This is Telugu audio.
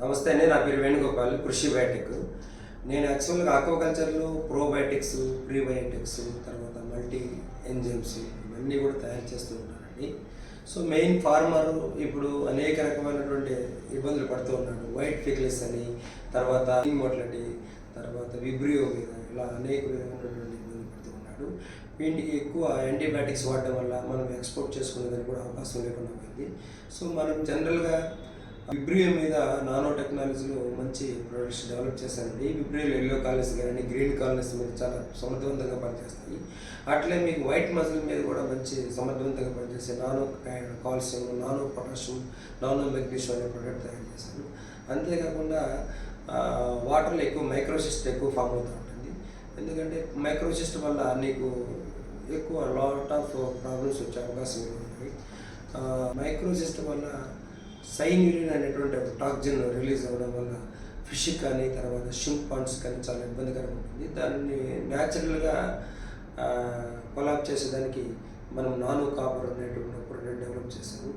నమస్తే అండి. నా పేరు వేణుగోపాల్, కృషి బయోటెక్. నేను యాక్చువల్గా ఆక్వాకల్చర్లో ప్రోబయోటిక్స్, ప్రీబయోటిక్స్, తర్వాత మల్టీ ఎంజైమ్స్ ఇవన్నీ కూడా తయారు చేస్తూ ఉంటానండి. సో మెయిన్ ఫార్మర్ ఇప్పుడు అనేక రకమైనటువంటి ఇబ్బందులు పడుతూ ఉన్నాడు. వైట్ ఫిక్లెస్ అని, తర్వాత మోట్లటి, తర్వాత విబ్రియో మీద ఇలా అనేక విధమైనటువంటి ఇబ్బందులు పడుతూ ఉన్నాడు. వీటికి ఎక్కువ యాంటీబయాటిక్స్ వాడడం వల్ల మనం ఎక్స్పోర్ట్ చేసుకునేదానికి కూడా అవకాశం లేకుండా పోయింది. సో మనం జనరల్గా విబ్రియో మీద నానో టెక్నాలజీలో మంచి ప్రొడక్ట్స్ డెవలప్ చేశానండి. విబ్రియోలో ఎల్లో కాలనీస్ కానీ గ్రీన్ కాలనీస్ మీద చాలా సమర్థవంతంగా పనిచేస్తాయి. అట్లే మీకు వైట్ మజిల్ మీద కూడా మంచి సమర్థవంతంగా పనిచేసే nano calcium, nano potassium, nano magnesium అనే ప్రొడక్ట్ తయారు చేశాను. అంతేకాకుండా వాటర్లో ఎక్కువ మైక్రోసిస్ట్ ఎక్కువ ఫామ్ అవుతూ ఉంటుంది. ఎందుకంటే మైక్రోసిస్ట్ వల్ల నీకు ఎక్కువ లాట్ ఆఫ్ ప్రాబ్లమ్స్ వచ్చే అవకాశం ఉన్నాయి. మైక్రోసిస్ట్ వల్ల సైన్యూరిన్ అనేటువంటి ఒక టాక్సిన్ రిలీజ్ అవ్వడం వల్ల ఫిష్ కానీ తర్వాత షింప్ పాండ్స్ కానీ చాలా ఇబ్బందికరంగా ఉంటుంది. దాన్ని న్యాచురల్గా కొలాబ్ చేసేదానికి మనం నానో కాపర్ అనేటువంటి ప్రొడక్ట్ డెవలప్ చేసాము.